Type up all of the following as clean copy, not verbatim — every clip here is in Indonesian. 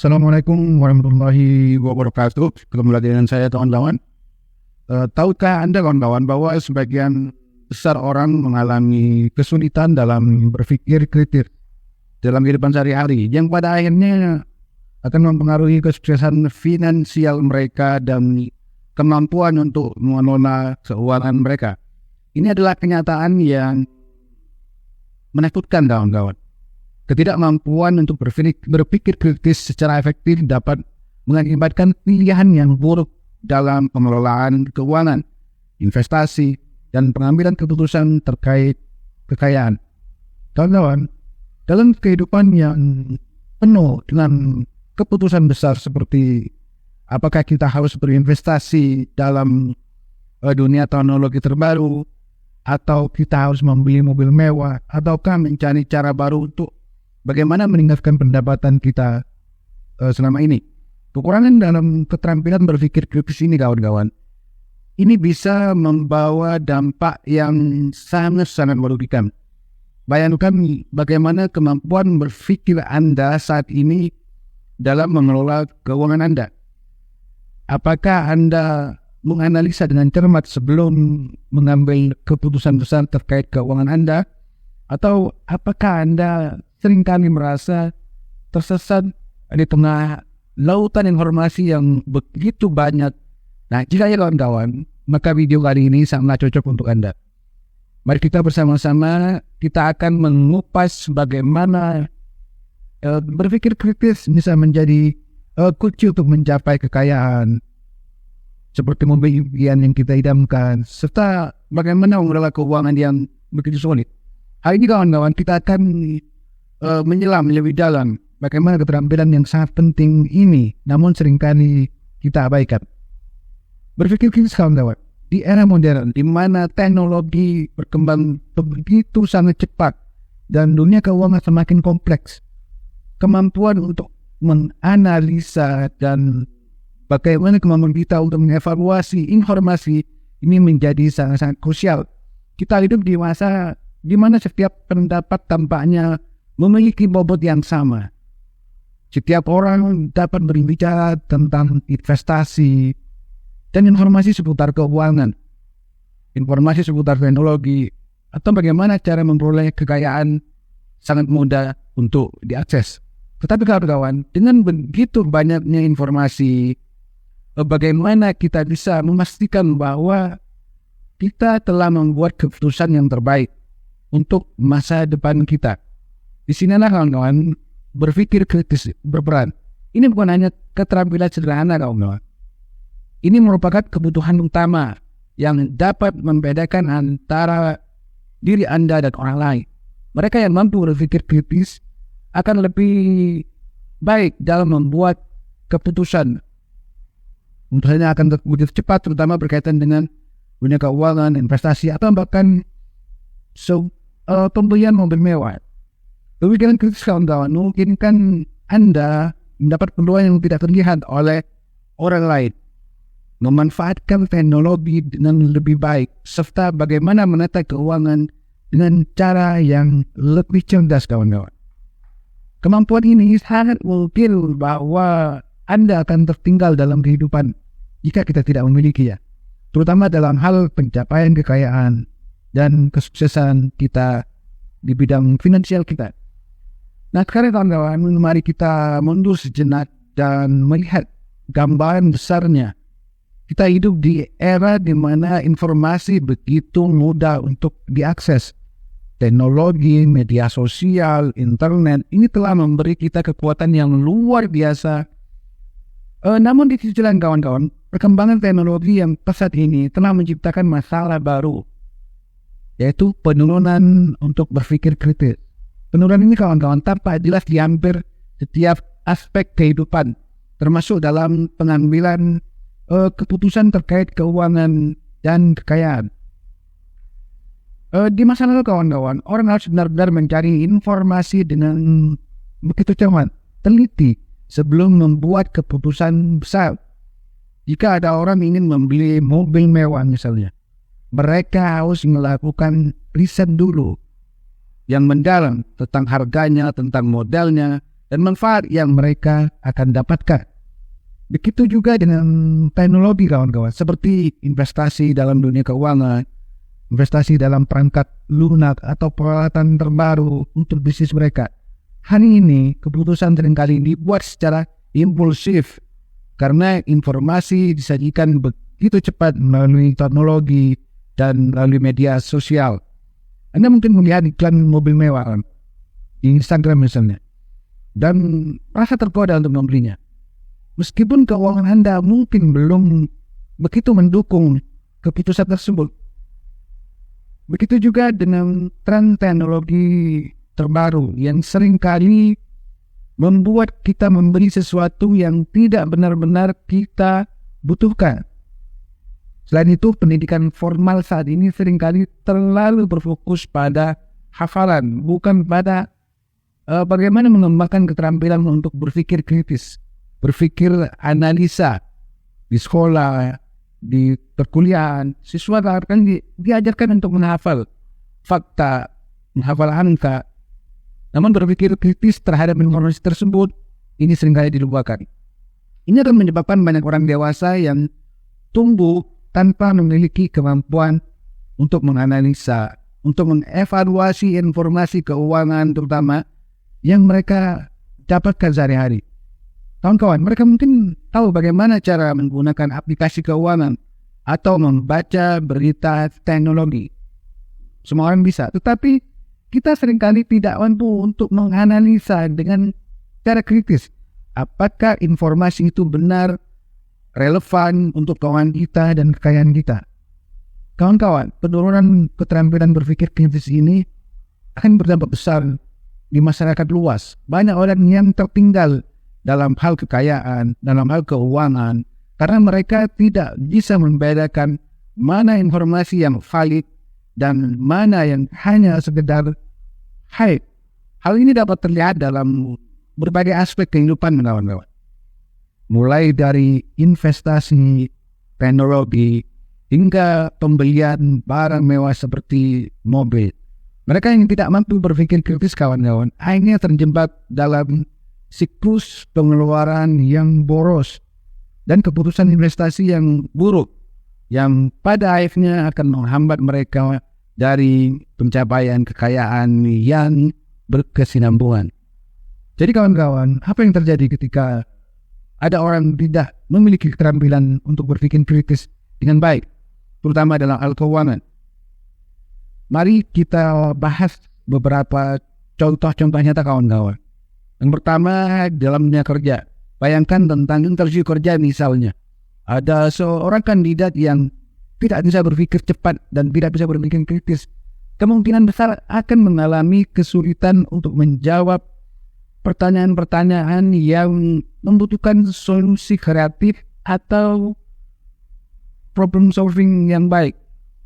Assalamualaikum warahmatullahi wabarakatuh. Ketemu lagi dengan saya kawan-kawan. Tahukah Anda kawan-kawan bahwa sebagian besar orang mengalami kesulitan dalam berpikir kritis dalam kehidupan sehari-hari yang pada akhirnya akan mempengaruhi kesuksesan finansial mereka dan kemampuan untuk mengelola keuangan mereka. Ini adalah kenyataan yang menakutkan kawan-kawan. Ketidakmampuan untuk berpikir kritis secara efektif dapat mengakibatkan pilihan yang buruk dalam pengelolaan keuangan, investasi, dan pengambilan keputusan terkait kekayaan. Kawan-kawan, dalam kehidupan yang penuh dengan keputusan besar seperti apakah kita harus berinvestasi dalam dunia teknologi terbaru, atau kita harus membeli mobil mewah, ataukah mencari cara baru untuk bagaimana meningkatkan pendapatan kita selama ini. Kekurangan dalam keterampilan berpikir kritis ini kawan-kawan, ini bisa membawa dampak yang sangat-sangat merugikan. Bayangkan bagaimana kemampuan berpikir Anda saat ini dalam mengelola keuangan Anda. Apakah Anda menganalisa dengan cermat sebelum mengambil keputusan besar terkait keuangan Anda? Atau apakah Anda seringkali merasa tersesat di tengah lautan informasi yang begitu banyak? Nah, jika ya kawan-kawan, maka video kali ini sangat cocok untuk Anda. Mari kita bersama-sama, kita akan mengupas bagaimana berpikir kritis bisa menjadi kunci untuk mencapai kekayaan, seperti mobil impian yang kita idamkan, serta bagaimana mengelola keuangan yang begitu sulit. Hari ini kawan-kawan, kita akan menyelam lebih dalam bagaimana keterampilan yang sangat penting ini, namun seringkali kita abaikan. Berpikir kritis kawan-kawan, di era modern di mana teknologi berkembang begitu sangat cepat dan dunia keuangan semakin kompleks, kemampuan untuk menganalisa dan bagaimana kemampuan kita untuk mengevaluasi informasi ini menjadi sangat-sangat krusial. Kita hidup di masa di mana setiap pendapat tampaknya memiliki bobot yang sama. Setiap orang dapat berbicara tentang investasi dan informasi seputar keuangan, informasi seputar teknologi, atau bagaimana cara memperoleh kekayaan sangat mudah untuk diakses. Tetapi kawan-kawan, dengan begitu banyaknya informasi, bagaimana kita bisa memastikan bahwa kita telah membuat keputusan yang terbaik untuk masa depan kita? Di sinilah kawan-kawan berpikir kritis berperan. Ini bukan hanya keterampilan sederhana kawan-kawan. Ini merupakan kebutuhan utama yang dapat membedakan antara diri Anda dan orang lain. Mereka yang mampu berpikir kritis akan lebih baik dalam membuat keputusan. Keputusannya akan begitu cepat, terutama berkaitan dengan dunia keuangan, investasi, atau bahkan pembelian mobil mewah. Pemikiran kritis kawan-kawan memungkinkan Anda mendapat peluang yang tidak terlihat oleh orang lain, memanfaatkan teknologi dengan lebih baik, serta bagaimana menata keuangan dengan cara yang lebih cerdas kawan-kawan. Kemampuan ini sangat mungkin bahwa Anda akan tertinggal dalam kehidupan jika kita tidak memilikinya, terutama dalam hal pencapaian kekayaan dan kesuksesan kita di bidang finansial kita. Nah, sekarang kawan-kawan, mari kita mundur sejenak dan melihat gambaran besarnya. Kita hidup di era di mana informasi begitu mudah untuk diakses. Teknologi, media sosial, internet, ini telah memberi kita kekuatan yang luar biasa. Namun di sisi lain kawan-kawan, perkembangan teknologi yang pesat ini telah menciptakan masalah baru, yaitu penurunan untuk berpikir kritis. Penurunan ini kawan-kawan tampak jelas di hampir setiap aspek kehidupan, termasuk dalam pengambilan keputusan terkait keuangan dan kekayaan. Di masa lalu kawan-kawan, orang harus benar-benar mencari informasi dengan begitu cermat, teliti sebelum membuat keputusan besar. Jika ada orang ingin membeli mobil mewah misalnya, mereka harus melakukan riset dulu yang mendalam tentang harganya, tentang modelnya, dan manfaat yang mereka akan dapatkan. Begitu juga dengan teknologi kawan-kawan, seperti investasi dalam dunia keuangan, investasi dalam perangkat lunak atau peralatan terbaru untuk bisnis mereka. Hari ini keputusan seringkali dibuat secara impulsif karena informasi disajikan begitu cepat melalui teknologi dan melalui media sosial. Anda mungkin melihat iklan mobil mewah di Instagram misalnya dan merasa tergoda untuk membelinya. Meskipun keuangan Anda mungkin belum begitu mendukung keputusan tersebut. Begitu juga dengan tren teknologi terbaru yang seringkali membuat kita membeli sesuatu yang tidak benar-benar kita butuhkan. Selain itu, pendidikan formal saat ini seringkali terlalu berfokus pada hafalan, bukan pada bagaimana mengembangkan keterampilan untuk berpikir kritis, berpikir analisa. Di sekolah, di perkuliahan, siswa akan diajarkan untuk menghafal fakta, menghafal angka. Namun berpikir kritis terhadap informasi tersebut, ini seringkali dilupakan. Ini akan menyebabkan banyak orang dewasa yang tumbuh tanpa memiliki kemampuan untuk menganalisa, untuk mengevaluasi informasi keuangan terutama yang mereka dapatkan sehari-hari. Kawan-kawan, mereka mungkin tahu bagaimana cara menggunakan aplikasi keuangan atau membaca berita teknologi. Semua orang bisa, tetapi kita seringkali tidak mampu untuk menganalisa dengan cara kritis. Apakah informasi itu benar, relevan untuk keuangan kita dan kekayaan kita? Kawan-kawan, penurunan keterampilan berpikir kritis ini akan berdampak besar di masyarakat luas. Banyak orang yang tertinggal dalam hal kekayaan, dalam hal keuangan, karena mereka tidak bisa membedakan mana informasi yang valid dan mana yang hanya sekedar hype. Hal ini dapat terlihat dalam berbagai aspek kehidupan, kawan-kawan. Mulai dari investasi, teknologi, hingga pembelian barang mewah seperti mobil. Mereka yang tidak mampu berpikir kritis, kawan-kawan, akhirnya terjebak dalam siklus pengeluaran yang boros dan keputusan investasi yang buruk, yang pada akhirnya akan menghambat mereka dari pencapaian kekayaan yang berkesinambungan. Jadi kawan-kawan, apa yang terjadi ketika ada orang tidak memiliki keterampilan untuk berpikir kritis dengan baik, terutama dalam hal keuangan? Mari kita bahas beberapa contoh-contoh nyata, kawan-kawan. Yang pertama, dalam dunia kerja. Bayangkan tentang interview kerja misalnya. Ada seorang kandidat yang tidak bisa berpikir cepat dan tidak bisa berpikir kritis. Kemungkinan besar akan mengalami kesulitan untuk menjawab pertanyaan-pertanyaan yang membutuhkan solusi kreatif atau problem solving yang baik.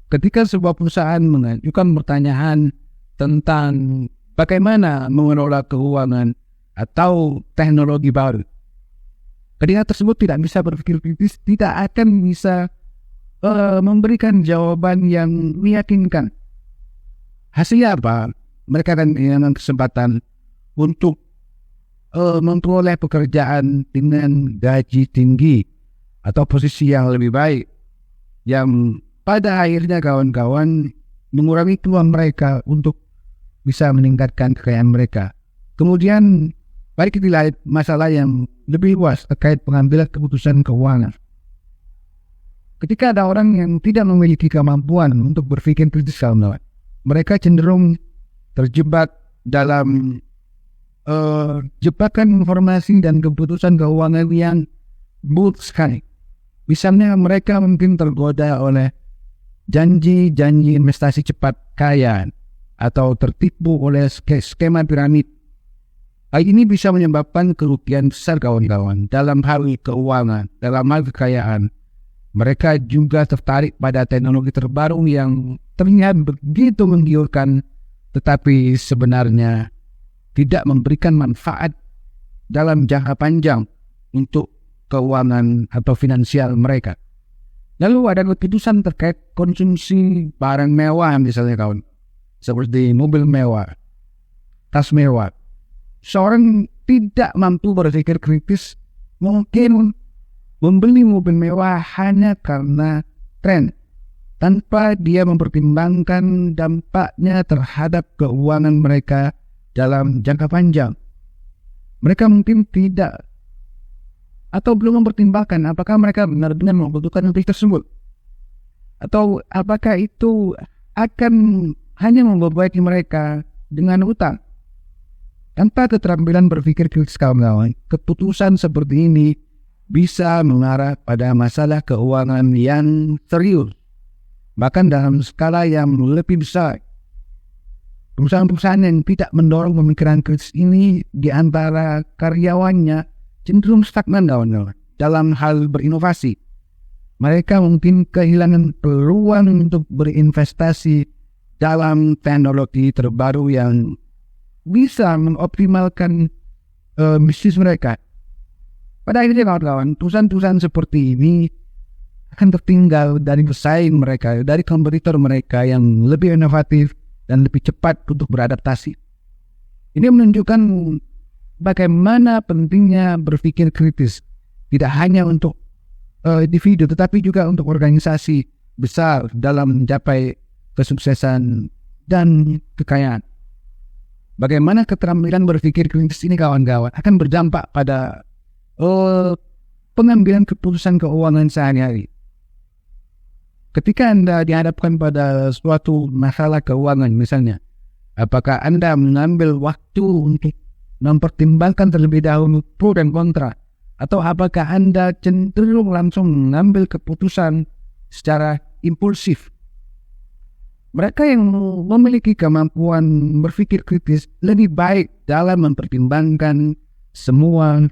Ketika sebuah perusahaan mengajukan pertanyaan tentang bagaimana mengelola keuangan atau teknologi baru, kandidat tersebut tidak bisa berpikir kritis, tidak akan bisa memberikan jawaban yang meyakinkan. Hasilnya apa? Mereka akan kehilangan kesempatan untuk memperoleh pekerjaan dengan gaji tinggi atau posisi yang lebih baik, yang pada akhirnya kawan-kawan mengurangi peluang mereka untuk bisa meningkatkan kekayaan mereka. Kemudian mari kita lihat masalah yang lebih luas terkait pengambilan keputusan keuangan. Ketika ada orang yang tidak memiliki kemampuan untuk berpikir kritis, kawan-kawan, mereka cenderung terjebak dalam jebakan informasi dan keputusan keuangan yang buruk sekali. Misalnya mereka mungkin tergoda oleh janji-janji investasi cepat kaya atau tertipu oleh skema piramid. Hal ini bisa menyebabkan kerugian besar, kawan-kawan, dalam hal keuangan, dalam hal kekayaan. Mereka juga tertarik pada teknologi terbaru yang terlihat begitu menggiurkan, tetapi sebenarnya tidak memberikan manfaat dalam jangka panjang untuk keuangan atau finansial mereka. Lalu ada keputusan terkait konsumsi barang mewah misalnya, kawan, seperti mobil mewah, tas mewah. Seorang tidak mampu berpikir kritis mungkin membeli mobil mewah hanya karena tren, tanpa dia mempertimbangkan dampaknya terhadap keuangan mereka dalam jangka panjang. Mereka mungkin tidak atau belum mempertimbangkan apakah mereka benar-benar membutuhkan mobil tersebut, atau apakah itu akan hanya membebani mereka dengan utang. Tanpa keterampilan berpikir kritis, kawan-kawan, keputusan seperti ini bisa mengarah pada masalah keuangan yang serius, bahkan dalam skala yang lebih besar. Perusahaan-perusahaan yang tidak mendorong pemikiran kritis ini di antara karyawannya cenderung stagnan, kawan-kawan, dalam hal berinovasi. Mereka mungkin kehilangan peluang untuk berinvestasi dalam teknologi terbaru yang bisa mengoptimalkan bisnis mereka. Pada akhirnya, kawan-kawan, perusahaan-perusahaan seperti ini akan tertinggal dari pesaing mereka, dari kompetitor mereka yang lebih inovatif dan lebih cepat untuk beradaptasi. Ini menunjukkan bagaimana pentingnya berpikir kritis, tidak hanya untuk individu, tetapi juga untuk organisasi besar dalam mencapai kesuksesan dan kekayaan. Bagaimana keterampilan berpikir kritis ini, kawan-kawan, akan berdampak pada pengambilan keputusan keuangan sehari-hari. Ketika Anda dihadapkan pada suatu masalah keuangan, misalnya, apakah Anda mengambil waktu untuk mempertimbangkan terlebih dahulu pro dan kontra, atau apakah Anda cenderung langsung mengambil keputusan secara impulsif? Mereka yang memiliki kemampuan berpikir kritis lebih baik dalam mempertimbangkan semua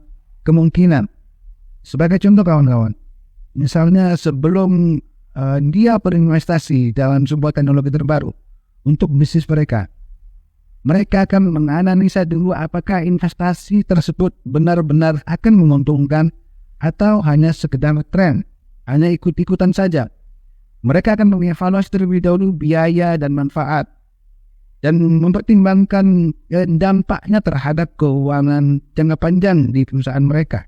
kemungkinan. Sebagai contoh, kawan-kawan, misalnya sebelum dia berinvestasi dalam sebuah teknologi terbaru untuk bisnis mereka, mereka akan menganalisa dulu apakah investasi tersebut benar-benar akan menguntungkan atau hanya sekedar tren, hanya ikut-ikutan saja. Mereka akan mengevaluasi terlebih dahulu biaya dan manfaat dan mempertimbangkan dampaknya terhadap keuangan jangka panjang di perusahaan mereka.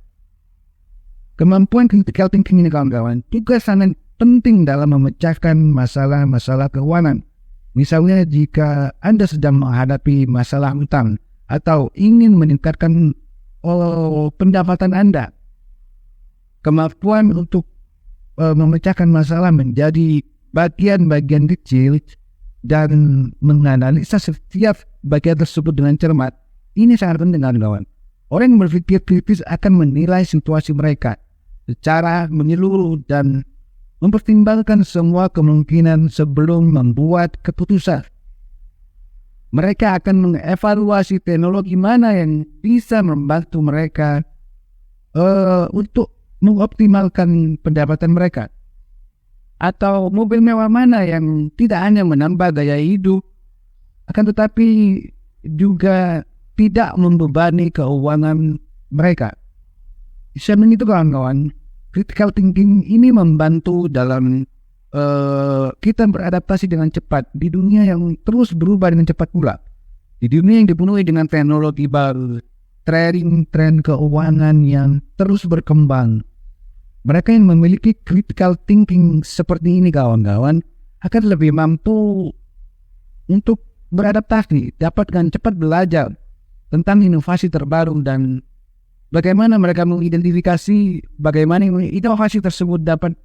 Kemampuan critical thinking ini, kawan-kawan, juga sangat penting dalam memecahkan masalah-masalah keuangan. Misalnya jika Anda sedang menghadapi masalah hutang atau ingin meningkatkan pendapatan Anda, kemampuan untuk memecahkan masalah menjadi bagian-bagian kecil dan menganalisa setiap bagian tersebut dengan cermat, ini sangat penting, kawan-kawan. Orang yang berpikir kritis akan menilai situasi mereka secara menyeluruh dan mempertimbangkan semua kemungkinan sebelum membuat keputusan. Mereka akan mengevaluasi teknologi mana yang bisa membantu mereka untuk mengoptimalkan pendapatan mereka, atau mobil mewah mana yang tidak hanya menambah gaya hidup, akan tetapi juga tidak membebani keuangan mereka. Dengan itu, kawan-kawan, critical thinking ini membantu dalam kita beradaptasi dengan cepat di dunia yang terus berubah dengan cepat pula. Di dunia yang dipenuhi dengan teknologi baru, tren keuangan yang terus berkembang. Mereka yang memiliki critical thinking seperti ini, kawan-kawan, akan lebih mampu untuk beradaptasi, dapat dengan cepat belajar tentang inovasi terbaru dan bagaimana mereka mengidentifikasi bagaimana inovasi tersebut dapat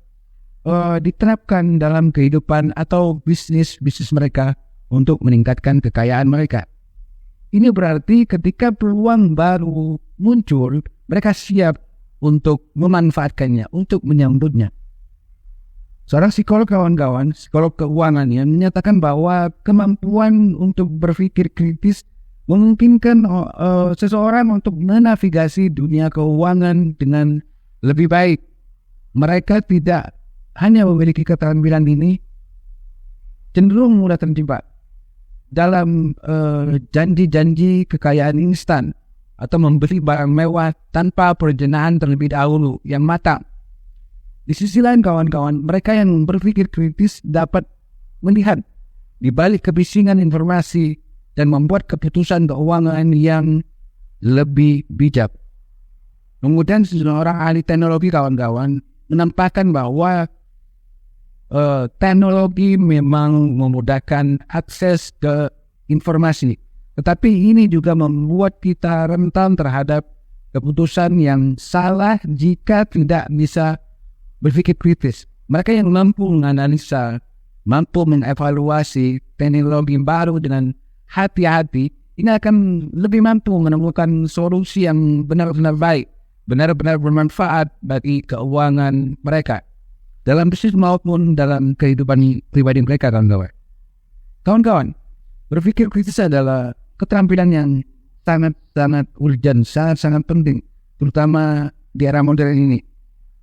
diterapkan dalam kehidupan atau bisnis mereka untuk meningkatkan kekayaan mereka. Ini berarti ketika peluang baru muncul, mereka siap untuk memanfaatkannya, untuk menyambutnya. Seorang psikolog, kawan-kawan, psikolog keuangan yang menyatakan bahwa kemampuan untuk berpikir kritis memungkinkan seseorang untuk menavigasi dunia keuangan dengan lebih baik. Mereka tidak hanya memiliki keterampilan ini, cenderung mudah terjebak dalam janji-janji kekayaan instan atau membeli barang mewah tanpa perencanaan terlebih dahulu yang matang. Di sisi lain, kawan-kawan, mereka yang berpikir kritis dapat melihat di balik kebisingan informasi dan membuat keputusan keuangan yang lebih bijak. Kemudian seorang ahli teknologi kawan-kawan menampakkan bahwa teknologi memang memudahkan akses ke informasi, tetapi ini juga membuat kita rentan terhadap keputusan yang salah jika tidak bisa berpikir kritis. Mereka yang mampu menganalisa, mampu mengevaluasi teknologi baru dengan hati-hati, ini akan lebih mampu menemukan solusi yang benar-benar baik, benar-benar bermanfaat bagi keuangan mereka dalam bisnis maupun dalam kehidupan pribadi mereka, kawan-kawan. Kawan-kawan, berpikir kritis adalah keterampilan yang sangat-sangat urgent, sangat-sangat penting, terutama di era modern ini.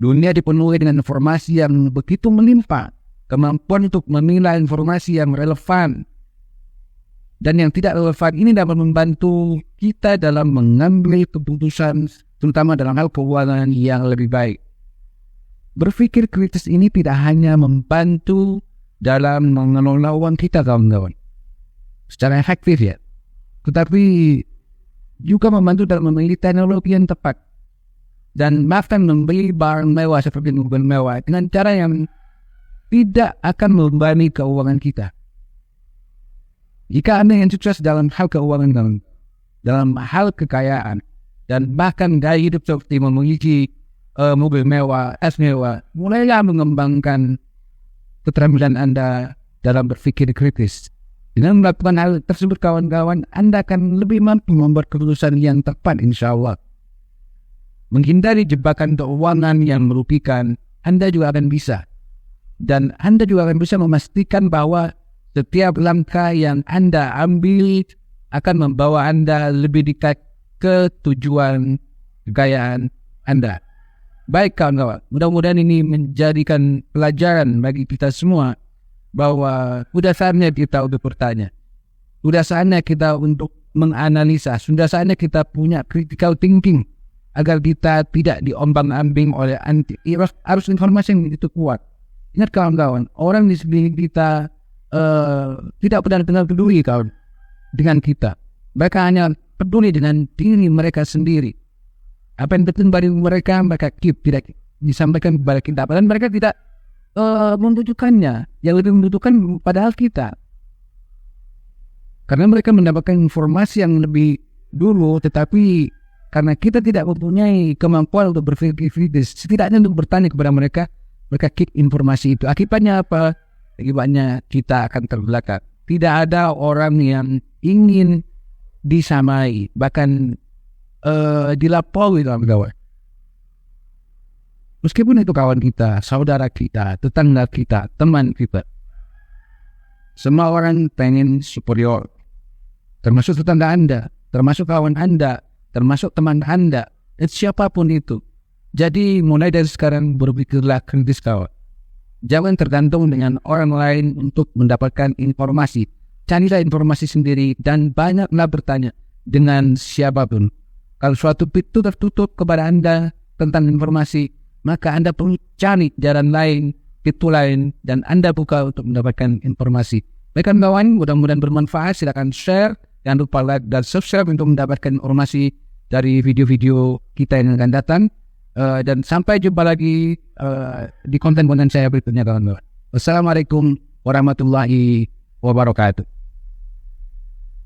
Dunia dipenuhi dengan informasi yang begitu melimpah. Kemampuan untuk memilah informasi yang relevan dan yang tidak relevan ini dapat membantu kita dalam mengambil keputusan, terutama dalam hal keuangan yang lebih baik. Berpikir kritis ini tidak hanya membantu dalam mengelola uang kita, kawan-kawan, secara efektif ya, tetapi juga membantu dalam memilih teknologi yang tepat dan bahkan membeli barang mewah seperti mobil mewah dengan cara yang tidak akan membebani keuangan kita. Jika Anda yang sukses dalam hal keuangan, dalam hal kekayaan, dan bahkan gaya hidup seperti memiliki mobil mewah, es mewah, mulailah mengembangkan keterampilan Anda dalam berpikir kritis. Dengan melakukan hal tersebut, kawan-kawan, Anda akan lebih mampu membuat keputusan yang tepat, insya Allah. Menghindari jebakan keuangan yang merugikan, Anda juga akan bisa. Dan Anda juga akan bisa memastikan bahwa setiap langkah yang Anda ambil akan membawa Anda lebih dekat ke tujuan kekayaan Anda. Baik kawan-kawan, mudah-mudahan ini menjadikan pelajaran bagi kita semua bahwa sudah saatnya kita untuk bertanya. Sudah saatnya kita untuk menganalisa. Sudah saatnya kita punya critical thinking agar kita tidak diombang-ambing oleh arus informasi yang begitu kuat. Ingat kawan-kawan, orang di sekeliling kita tidak benar-benar peduli dengan kita. Mereka hanya peduli dengan diri mereka sendiri. Apa yang penting bagi mereka tidak disampaikan kepada kita. Dan mereka tidak membutuhkannya. Yang lebih membutuhkan padahal kita. Karena mereka mendapatkan informasi yang lebih dulu, tetapi karena kita tidak mempunyai kemampuan untuk berpikir kritis, setidaknya untuk bertanya kepada mereka keep informasi itu. Akibatnya apa? Akibatnya kita akan terbelakang. Tidak ada orang yang ingin disamai, bahkan dilampaui dalam kawan. Meskipun itu kawan kita, saudara kita, tetangga kita, teman kita. Semua orang pengen superior. Termasuk tetangga Anda, termasuk kawan Anda, termasuk teman Anda, dan siapapun itu. Jadi mulai dari sekarang berpikirlah kritis kawan. Jangan tergantung dengan orang lain untuk mendapatkan informasi. Carilah informasi sendiri dan banyaklah bertanya dengan siapapun. Kalau suatu pintu tertutup kepada Anda tentang informasi, maka Anda perlu cari jalan lain, pintu lain, dan Anda buka untuk mendapatkan informasi. Baik kawan, mudah-mudahan bermanfaat. Silakan share. Jangan lupa like dan subscribe untuk mendapatkan informasi dari video-video kita yang akan datang. Dan sampai jumpa lagi di konten-konten saya berikutnya, kawan-kawan. Wassalamualaikum warahmatullahi wabarakatuh.